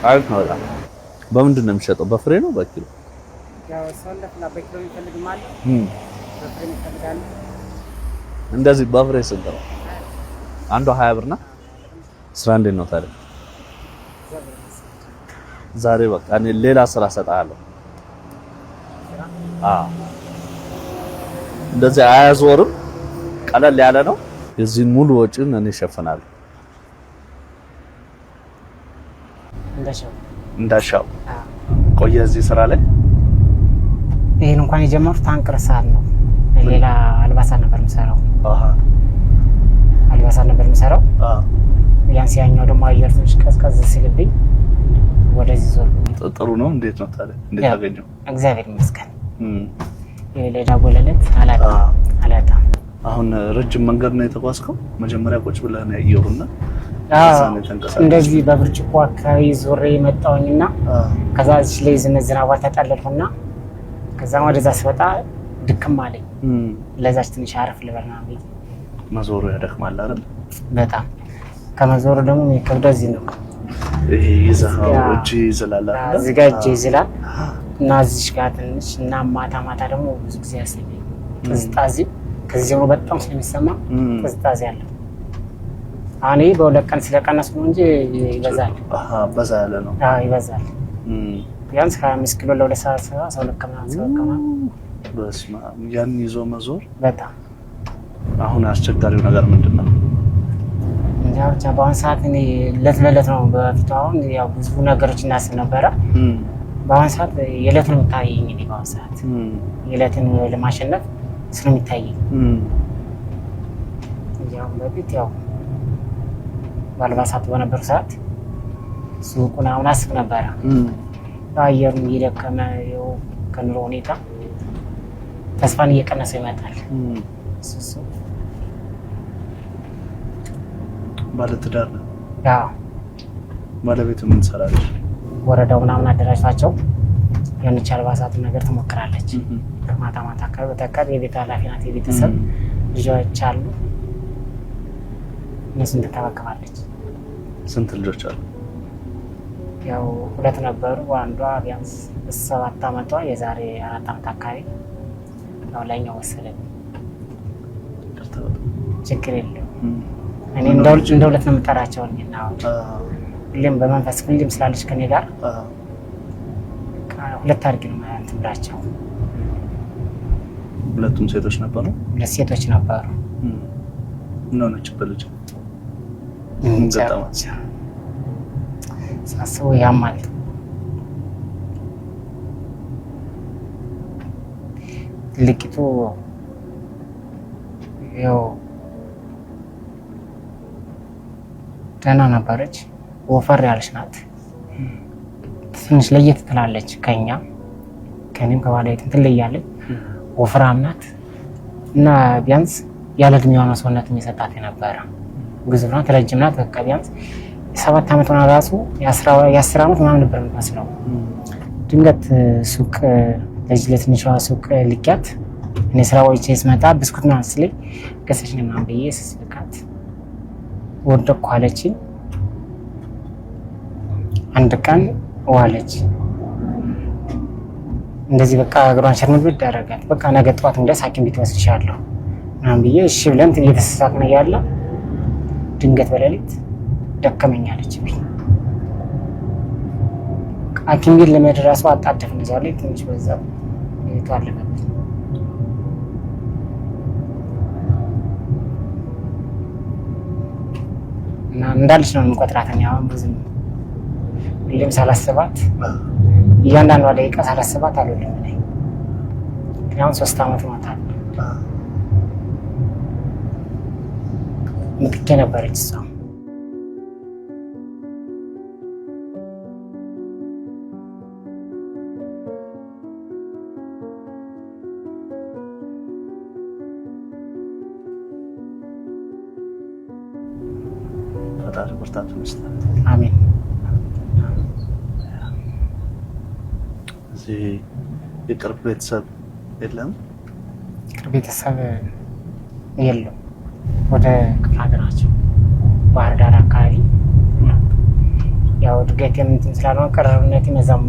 አሪፍ ነው በጣም። በምንድን ነው የሚሸጠው? በፍሬ ነው በኪሎ? ያው ሰንደፍና በኪሎ ይፈልግ ማለት በፍሬ ይፈልጋል። እንደዚህ በፍሬ ስንት ነው? አንዷ 20 ብር ናት። ስራ እንዴት ነው ታዲያ? ዛሬ በቃ እኔ ሌላ ስራ ሰጣለሁ። እንደዚህ አያዞርም፣ ቀለል ያለ ነው። የዚህን ሙሉ ወጪን እኔ እሸፍናለሁ። እንዳሻው ቆየ እዚህ ስራ ላይ። ይሄን እንኳን የጀመሩት ታንቅር ሰዓት ነው። ሌላ አልባሳት ነበር የምሰራው። አልባሳት ነበር የምሰራው። ቢያንስ ያኛው ደግሞ አየር ትንሽ ቀዝቀዝ ሲልብኝ ወደዚህ ዞር። ጥሩ ነው። እንዴት ነው ታዲያ? እንዴት አገኘው? እግዚአብሔር ይመስገን። የሌላ ቦለለት አላጣ። አሁን ረጅም መንገድ ነው የተጓዝከው? መጀመሪያ ቁጭ ብለህ ነው ያየሁና እንደዚህ በብርጭቆ አካባቢ ዞሬ መጣውኝና ከዛ እዚህ ላይ ዝናብ ተጠለልኩና ከዛ ወደዛ ስወጣ ድክም አለኝ። ለዛች ትንሽ አረፍ ልበልና ቤት መዞሩ ያደክማል አይደል? በጣም ከመዞሩ ደግሞ የሚከብደው እዚህ ነው። ይሄ ይዘሃው እጅ ይዝላል አይደል? እዚህ ጋር እጅ ይዝላል እና እዚህ ጋር ትንሽ እና ማታ ደግሞ ብዙ ጊዜ ያሰኘኝ ቅዝቃዜ ከዚህ ጀምሮ በጣም ስለሚሰማ ቅዝቃዜ አለ። አኔ በሁለት ቀን ስለቀነስኩ ነው እንጂ ይበዛል። በዛ ያለ ነው። ይበዛል። ቢያንስ 25 ኪሎ ለሁለት ሰዓት ሰው ለከማ በስማ ያን ይዞ መዞር በጣም አሁን አስቸጋሪው ነገር ምንድነው? ያው በአሁን ሰዓት እኔ ለትበለት ነው። በፊት አሁን ያው ብዙ ነገሮች እናስብ ነበረ። በአሁን ሰዓት የዕለት ነው የምታየኝ። እኔ በአሁን ሰዓት የዕለትን ለማሸነፍ ስለሚታየኝ ያው በፊት ያው ባልባሳት በነበሩ ሰዓት ሱቁን አሁን አስብ ነበረ። አየሩም እየደከመ ያው ከኑሮ ሁኔታ ተስፋን እየቀነሰ ይመጣል። እሱ ባለትዳር ነው። ያው ባለቤቱ ምን ትሰራለች? ወረዳው ምናምን አደራጅቷቸው የሆነች አልባሳትን ነገር ትሞክራለች። ማታ አካባቢ በተቀር የቤት ኃላፊ ናት። የቤተሰብ ልጆች አሉ፣ እነሱን ትንከባከባለች። ስንት ልጆች አሉ? ያው 2 ነበሩ። አንዷ ቢያንስ 7 ዓመቷ የዛሬ 4 ዓመት አካባቢ ያው ላይኛው ወሰደኝ። ችግር የለውም። እኔ እንደ ሁለት ነው የምጠራቸው እና ሁሌም በመንፈስ ሁሌም ስላለች ከኔ ጋር 2 አድርጌ ነው ማለት ብላቸው። ሁለቱም ሴቶች ነበሩ? 2 ሴቶች ነበሩ። ነው ልጅ ሳስበው ያማል። ልቂቱ ያው ደህና ነበረች። ወፈር ያለች ናት። ትንሽ ለየት ትላለች ከኔም ከባለቤቴም ትለያለች። ወፍራም ናት እና ቢያንስ ያለ እድሜዋ ነው ሰውነት የሚሰጣት የነበረ። ግዙፍ ናት፣ ረጅም ናት። በቃ ቢያንስ 7 ዓመት ሆና ራሱ የ10 ዓመት ምናምን ነበር የምትመስለው። ድንገት ሱቅ ለትንሿ ሱቅ ልኪያት እኔ ስራ ወይቼ ስመጣ ብስኩት ምናምን ስለኝ ገሰችኝ ምናምን ብዬ ስልካት ወደቅኩ አለችኝ። አንድ ቀን ዋለች እንደዚህ በቃ እግሯን ሸርምድድ አደረጋት። በቃ ነገ ጠዋት እንደስ ሐኪም ቤት ወስድሻለሁ ምናምን ብዬ እሺ ብለን እየተሳሳቅን እያለ ድንገት በሌሊት ደከመኝ አለችብኝ። ሐኪም ቤት ለመድረሱ አጣደፍን። እዛው ላይ ትንሽ በዛው ይቷለበት እና እንዳለች ነው የምቆጥራት። እኔ አሁን ብዙም ሁሌም ሳላስባት እያንዳንዷ ደቂቃ ሳላስባት አልወልም። እኔ አሁን 3 ዓመት ሞታል። ምትኬ ነበረች እሷ። ፈጣሪ ብርታቱን ይስጣት። አሜን። እዚህ የቅርብ ቤተሰብ የለም? ቅርብ ቤተሰብ የለም። ወደ ክፍለ ሀገራቸው ባህር ዳር አካባቢ እድገት እንትን ስላልሆነ ቅርርብነት መዛም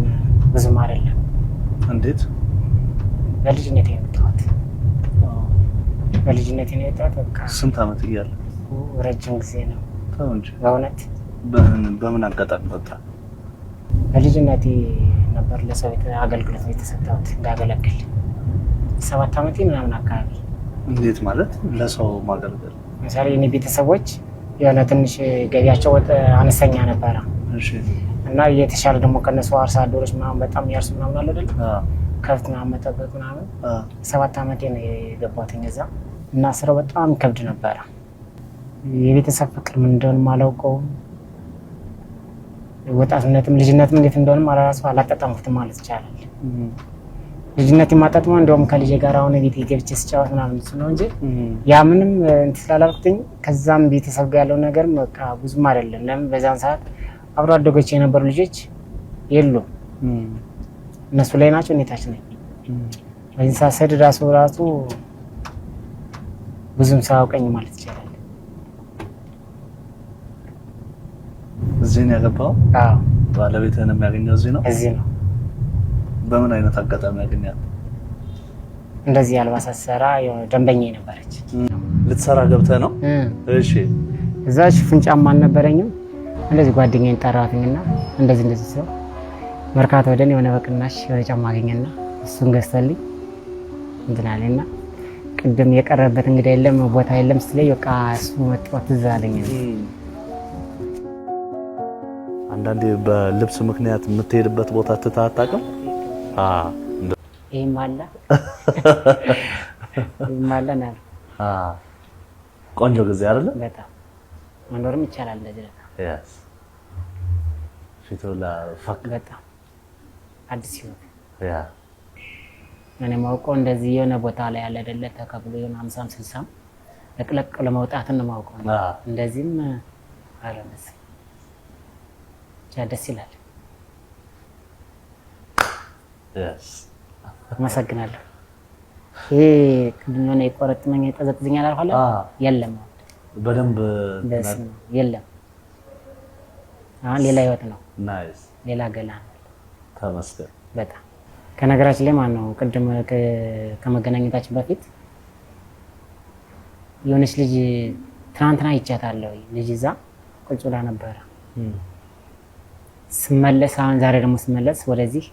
ብዙም አይደለም። እንዴት? በልጅነቴ ነው የወጣሁት። በልጅነቴ ነው የወጣሁት። በቃ ስንት ዓመት እያለ? ረጅም ጊዜ ነው። ተው እንጂ። በእውነት በምን አጋጣሚ ወጣ? በልጅነቴ ነበር ለሰው አገልግሎት የተሰጠሁት እንዳገለግል 7 ዓመቴ ምናምን አካባቢ። እንዴት ማለት ለሰው ማገልገል? ለምሳሌ የኔ ቤተሰቦች የሆነ ትንሽ ገቢያቸው አነስተኛ ነበረ። እሺ። እና የተሻለ ደግሞ ከነሱ አርሶ አደሮች ምናምን በጣም ያርሱ ምናምን አለ አይደል? ከብት ምናምን መጠበቅ ምናምን 7 ዓመቴ ነው የገባሁት እዛ። እና ስራው በጣም ከብድ ነበረ። የቤተሰብ ፍቅር ምን እንደሆነ አላውቀውም። ወጣትነትም ልጅነትም እንዴት እንደሆነ አላጣጣምኩትም ማለት ይቻላል። ልጅነት የማጣጥመው እንደውም ከልጄ ጋር አሁን ቤት ገብቼ ስጫወት ምናምን ነው እንጂ ያ ምንም እንትን ስላላልኩትኝ ከዛም ቤተሰብ ጋር ያለው ነገር በቃ ብዙም አይደለም። ለምን በዛን ሰዓት አብሮ አደጎች የነበሩ ልጆች የሉም። እነሱ ላይ ናቸው፣ እኔ ታች ነኝ። በዚህ ሰዓት ሰድ ራሱ ብዙም ሳያውቀኝ ማለት ይቻላል። እዚህ ነው ያገባው? አዎ። ባለቤትህን የሚያገኘው እዚህ ነው? እዚህ ነው። በምን አይነት አጋጣሚ ያገኛል? እንደዚህ አልባሳት ሰራ የሆነ ደንበኛዬ ነበረች። ልትሰራ ገብተህ ነው? እሺ። እዛ ሽፍን ጫማ አልነበረኝም። እንደዚህ ጓደኛዬን ጠራትኝና እንደዚህ ሰው መርካቶ ወደን የሆነ በቅናሽ የሆነ ጫማ አገኘና እሱን ገዝተልኝ እንትን አለኝና ቅድም የቀረበት እንግዲህ የለም ቦታ የለም ስለይ በቃ እሱ መጥቷት ትዝ አለኝ። አንዳንዴ በልብስ ምክንያት የምትሄድበት ቦታ ትተህ አታውቅም? ይሄም አለ ነው። ቆንጆ ጊዜ አይደለ? በጣም መኖርም ይቻላል እንደዚህ ነው። ያስ ፊቶላ ፈክ በጣም አዲስ ህይወት ያ እኔ ማውቀው እንደዚህ የሆነ ቦታ ላይ ያለ አይደለ ተከብሎ የሆነ 50 60 ለቅለቅ ለመውጣት ነው ማውቀው። እንደዚህም አረመስ ደስ ይላል። ያስ አመሰግናለሁ። ይሄ ከድኛው የቆረጥመኝ የጠዘጥዝኛል አልኋላ የለም በደንብ የለም። አሁን ሌላ ህይወት ነው። ናይስ ሌላ ገላ ተመስገን። በጣም ከነገራችን ላይ ማን ነው ቅድም ከመገናኘታችን በፊት የሆነች ልጅ ትናንትና ይቻታለሁ። ልጅ እዛ ቁጭ ብላ ነበረ። ስመለስ አሁን ዛሬ ደግሞ ስመለስ ወደዚህ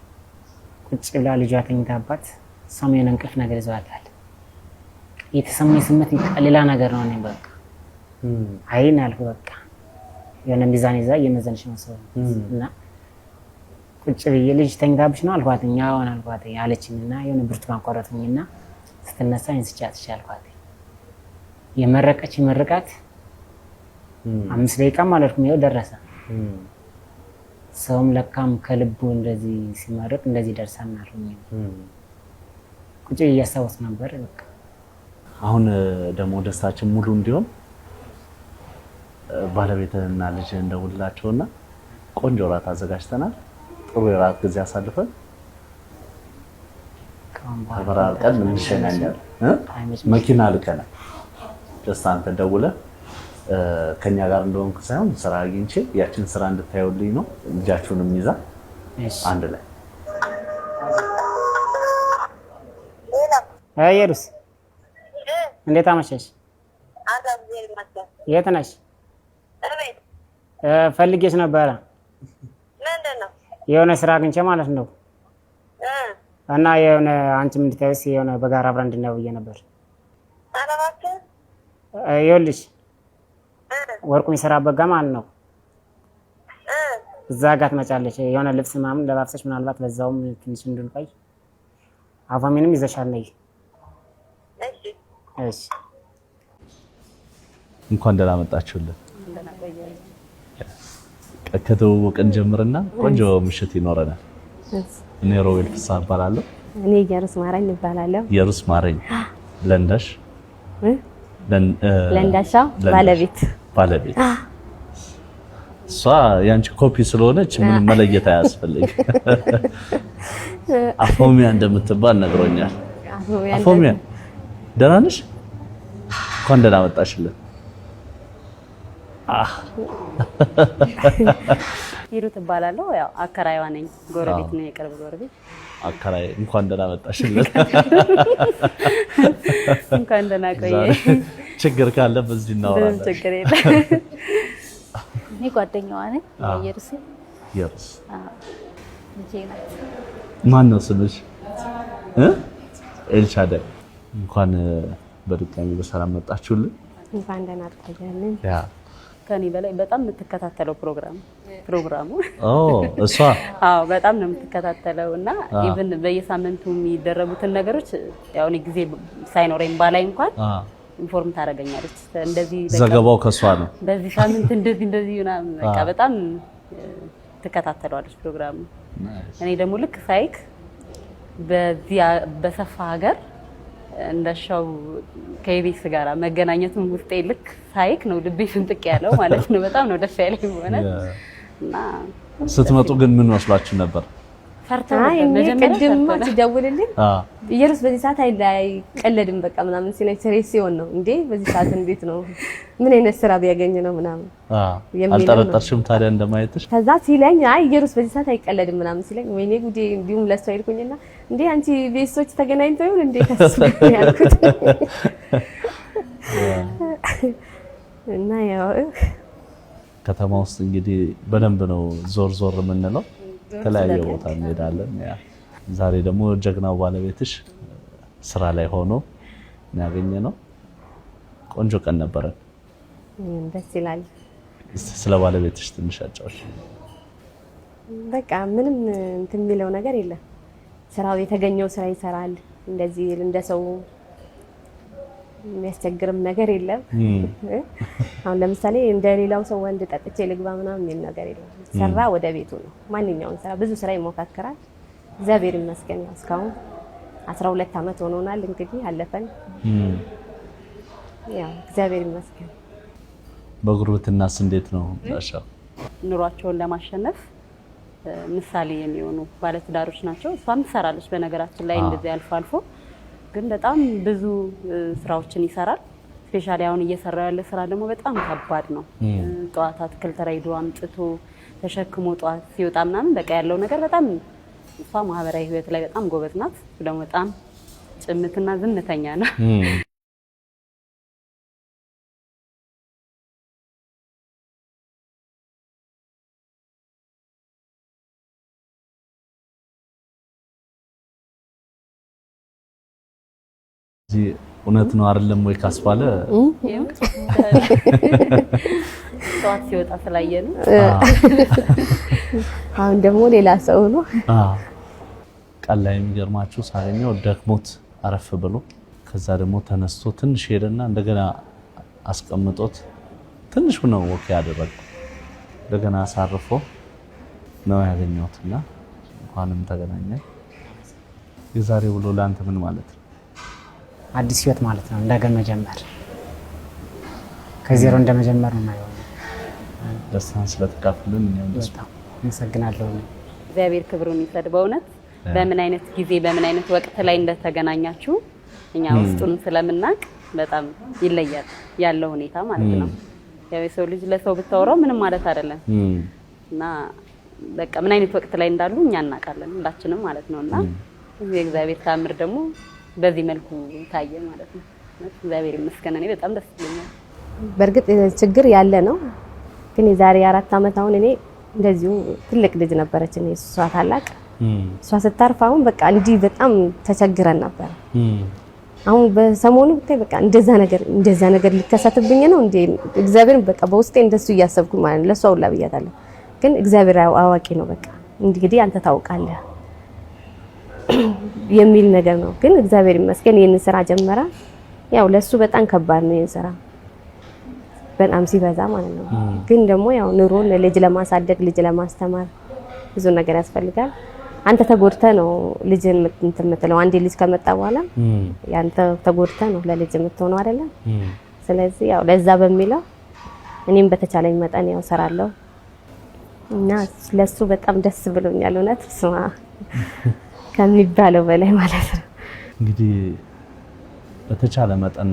ቁጭ ብላ ልጇ ተኝታባት ሰማዩን እንቅልፍ ነገር ይዟታል። የተሰማኝ ስሜት ሌላ ነገር ነው። እኔ በቃ አይን አልኩ በቃ የሆነ ሚዛን ይዛ እየመዘነች ነው ሰው እና ቁጭ ብዬ ልጅ ተኝታብሽ ነው አልኳትኝ። አሁን አልኳትኝ አለችኝና የሆነ ብርቱካን ቆረጥኝና ስትነሳ እንስጫት አልኳት። የመረቀች መርቃት 5 ደቂቃም አልኩኝ ይኸው ደረሰ። ሰውም ለካም ከልቡ እንደዚህ ሲመርቅ እንደዚህ ደርሰና አልኩኝ። ቁጭ እያስታወስኩ ነበር በቃ። አሁን ደግሞ ደስታችን ሙሉ እንዲሆን ባለቤትህና ልጅህ እንደውላቸውና ቆንጆ ራት አዘጋጅተናል። ጥሩ የራት ጊዜ አሳልፈን ተበራርቀን እንሸኛኛለን። መኪና ልከናል። ደስታ አንተ ደውለህ ከኛ ጋር እንደሆንክ ሳይሆን ስራ አግኝቼ ያችን ስራ እንድታዩልኝ ነው። ልጃችሁንም ይዛ አንድ ላይ አየሩስ እንዴት አመሸሽ? የት ነሽ? ፈልጌሽ ነበረ። ምንድነው? የሆነ ስራ አግኝቼ ማለት ነው። እና የሆነ አንቺም እንድታይስ የሆነ በጋራ አብረን እንድናየው ብዬ ነበር። አላባከ ይኸውልሽ ወርቁ የሚሰራበት ጋር ማለት ነው። እዛ ጋር ትመጫለሽ። የሆነ ልብስ ምናምን ለባብሰሽ ምናልባት በዛውም ትንሽ እንድንቆይ አፋሚንም ይዘሻል ነይ። እሺ እሺ። እንኳን ደህና መጣችሁልን። ከተዋወቅን ጀምርና ቆንጆ ምሽት ይኖረናል። እኔ ሮቤል ፍስሐ እባላለሁ። እኔ ኢየሩስ ማረኝ እባላለሁ። ኢየሩስ ማረኝ ለንዳሽ ለንዳሻ ባለቤት እሷ ያንቺ ኮፒ ስለሆነች ምንም መለየት አያስፈልግ። አፎሚያ እንደምትባል ነግሮኛል። አፎሚያ ደህና ነሽ? እንኳን ደህና መጣሽልን። ሂሩት እባላለሁ። ያው አከራይዋ ነኝ። ጎረቤት ነው፣ የቅርብ ጎረቤት። አከራይ እንኳን ደህና መጣሽለት። እንኳን ደህና ቆየ። ችግር ካለ በዚህ እናወራለን። ችግር የለም። እኔ ጓደኛዋ ነኝ። ኢየሩስ ኢየሩስ ልጄ ናት። ማን ነው ስምሽ? ኤልሻዳይ። እንኳን በድጋሚ በሰላም መጣችሁልን። እንኳን ደህና ቆያልን። ያ ከኔ በላይ በጣም የምትከታተለው ፕሮግራሙ እሷ በጣም ነው የምትከታተለው እና ኢቭን በየሳምንቱ የሚደረጉትን ነገሮች ያው እኔ ጊዜ ሳይኖረኝ ባላይ እንኳን ኢንፎርም ታደርገኛለች። እንደዚህ ዘገባው ከሷ ነው። በዚህ ሳምንት እንደዚህ ምናምን በቃ በጣም ትከታተለዋለች ፕሮግራሙ። እኔ ደግሞ ልክ ሳይክ በዚህ በሰፋ ሀገር እንደሻው ከኢቢኤስ ጋር መገናኘቱን ውስጤ ልክ ሳይክ ነው ልቤ ፍንጥቅ ያለው ማለት ነው። በጣም ነው ደስ ያለኝ ሆነ እና ስትመጡ ግን ምን መስሏችሁ ነበር? አይ ቅድም ሲደውልልኝ ኢየሩስ በዚህ ሰዓት አይቀለድም በቃ ምናምን ሲለኝ ስሬስ ሲሆን ነው እንዴ በዚህ ሰዓት እንዴት ነው ምን አይነት ስራ ቢያገኝ ነው ምናምን አልጠረጠርሽም ታዲያ እንደማየትሽ? ከዛ ሲለኝ አይ ኢየሩስ በዚህ ሰዓት አይቀለድም ምናምን ሲለኝ ወይኔ ጉዴ እንዲሁም ለሰው ይልኩኝና እንዴ አንቺ ቤተሰቦች ተገናኝተው ይሁን እንዴ ከሱ ያልኩት እና ያው ከተማ ውስጥ እንግዲህ በደንብ ነው ዞር የምንለው። ተለያየ ቦታ እንሄዳለን። ያ ዛሬ ደግሞ ጀግናው ባለቤትሽ ስራ ላይ ሆኖ ያገኘነው ቆንጆ ቀን ነበረ። ደስ ይላል። ስለ ባለቤትሽ ትንሽ አጫውሽ። በቃ ምንም እንትን የሚለው ነገር የለም። ስራው የተገኘው ስራ ይሰራል። እንደዚህ እንደሰው የሚያስቸግርም ነገር የለም። አሁን ለምሳሌ እንደሌላው ሰው ወንድ ጠጥቼ ልግባ ምናምን የሚል ነገር የለም። ሰራ ወደ ቤቱ ነው። ማንኛውም ስራ ብዙ ስራ ይሞካከራል። እግዚአብሔር ይመስገን እስካሁን 12 አመት ሆኖናል። እንግዲህ አለፈን። ያው እግዚአብሔር ይመስገን። በጉርብትናስ እንዴት ነው ዳሻው? ኑሯቸውን ለማሸነፍ ምሳሌ የሚሆኑ ባለትዳሮች ናቸው። እሷም ትሰራለች በነገራችን ላይ እንደዚህ አልፎ ግን በጣም ብዙ ስራዎችን ይሰራል። ስፔሻሊ አሁን እየሰራ ያለ ስራ ደግሞ በጣም ከባድ ነው። ጠዋት አትክልት ራይዶ አምጥቶ ተሸክሞ ጠዋት ሲወጣ ምናምን በቃ ያለው ነገር በጣም እሷ ማህበራዊ ህይወት ላይ በጣም ጎበዝ ናት። ደግሞ በጣም ጭምትና ዝምተኛ ነው። እውነት ነው አይደለም ወይ ካስባለ ጠዋት ሲወጣ ስላየን አሁን ደግሞ ሌላ ሰው ነው። ቀን ላይ የሚገርማችሁ ሳገኘው ደክሞት አረፍ ብሎ ከዛ ደግሞ ተነስቶ ትንሽ ሄደና እንደገና አስቀምጦት ትንሽ ነው ወክ ያደረገ እንደገና አሳርፎ ነው ያገኘሁትና እንኳንም ተገናኘን። የዛሬ ውሎ ለአንተ ምን ማለት ነው? አዲስ ህይወት ማለት ነው። እንደገና መጀመር ከዜሮ እንደመጀመር ነው ማለት ነው። ደስታን ስለተካፈልን እኛም ደስ አመሰግናለሁ። እግዚአብሔር ክብሩን ይሰድ። በእውነት በምን አይነት ጊዜ በምን አይነት ወቅት ላይ እንደተገናኛችሁ እኛ ውስጡን ስለምናቅ በጣም ይለያል ያለው ሁኔታ ማለት ነው። ያው የሰው ልጅ ለሰው ብታወራው ምንም ማለት አይደለም እና በቃ ምን አይነት ወቅት ላይ እንዳሉ እኛ እናውቃለን ሁላችንም ማለት ነውና የእግዚአብሔር ታምር ደግሞ በዚህ መልኩ ታየ ማለት ነው። እግዚአብሔር ይመስገን። እኔ በጣም ደስ ይለኛል። በእርግጥ ችግር ያለ ነው ግን የዛሬ 4 አመት አሁን እኔ እንደዚሁ ትልቅ ልጅ ነበረች እኔ እሷ ታላቅ እሷ ስታርፍ አሁን በቃ እንዲህ በጣም ተቸግረን ነበር። አሁን በሰሞኑ ብታይ በቃ እንደዛ ነገር ሊከሰትብኝ ነው እንዴ እግዚአብሔር በቃ በውስጤ እንደሱ እያሰብኩ ማለት ነው። ለሷ ሁላ ብያታለሁ ግን እግዚአብሔር አዋቂ ነው። በቃ እንግዲህ አንተ ታውቃለህ የሚል ነገር ነው። ግን እግዚአብሔር ይመስገን ይሄን ስራ ጀመራ። ያው ለሱ በጣም ከባድ ነው ይሄን ስራ በጣም ሲበዛ ማለት ነው። ግን ደግሞ ያው ኑሮን ልጅ ለማሳደግ ልጅ ለማስተማር ብዙ ነገር ያስፈልጋል። አንተ ተጎድተህ ነው ልጅን የምትለው። አንዴ ልጅ ከመጣ በኋላ ያንተ ተጎድተህ ነው ለልጅ የምትሆነው አይደለ? ስለዚህ ያው ለዛ በሚለው እኔም በተቻለኝ መጠን ያው ሰራለሁ እና ለሱ በጣም ደስ ብሎኛል። እውነት ስማ ከሚባለው በላይ ማለት ነው። እንግዲህ በተቻለ መጠን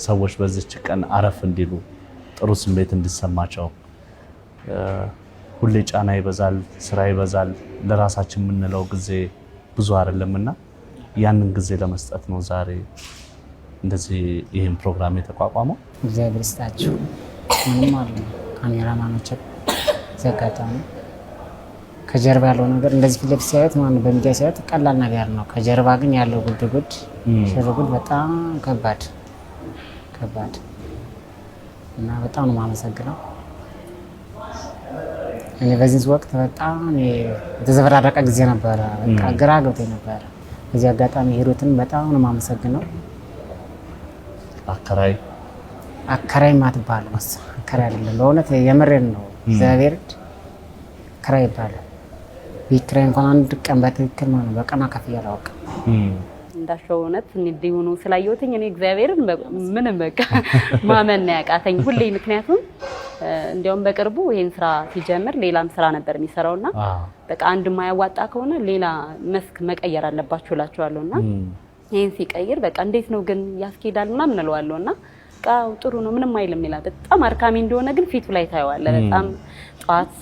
ሰዎች በዚች ቀን አረፍ እንዲሉ ጥሩ ስሜት እንዲሰማቸው ሁሌ ጫና ይበዛል፣ ስራ ይበዛል፣ ለራሳችን የምንለው ጊዜ ብዙ አይደለምና ያንን ጊዜ ለመስጠት ነው ዛሬ እንደዚህ ይሄን ፕሮግራም የተቋቋመው። እግዚአብሔር ይስጣችሁ። ምንም አለ ካሜራማኖች ዘጋታው ከጀርባ ያለው ነገር እንደዚህ ፊት ለፊት ሲያዩት ማለት በሚዲያ ሲያዩት ቀላል ነገር ነው። ከጀርባ ግን ያለው ጉድ ሽርጉድ በጣም ከባድ እና በጣም ነው የማመሰግነው። እኔ በዚህ ወቅት በጣም የተዘበራረቀ ጊዜ ነበረ። በቃ ግራ ገብቶኝ ነበረ። በዚህ አጋጣሚ ሂሩትን በጣም ነው የማመሰግነው። አከራይ ማትባል አከራይ አይደለም፣ በእውነት የምሬን ነው። እግዚአብሔር አከራይ ይባላል። ቢክራይ እንኳን አንድ ቀን በትክክል ማለት ነው በቀን ከፍዬ አላውቅም። እንዳሻው እውነት እንዲሆኑ ስላየሁትኝ እኔ እግዚአብሔርን ምንም በቃ ማመን ያቃተኝ ሁሌ። ምክንያቱም እንዲያውም በቅርቡ ይሄን ስራ ሲጀምር ሌላም ስራ ነበር የሚሰራውና በቃ አንድ ማያዋጣ ከሆነ ሌላ መስክ መቀየር አለባችሁ እላቸዋለሁና ይሄን ሲቀይር በቃ እንዴት ነው ግን ያስኬዳል ምናምን እለዋለሁና በቃ ጥሩ ነው ምንም አይልም ይላል። በጣም አርካሚ እንደሆነ ግን ፊቱ ላይ ታየዋለህ። በጣም ጧት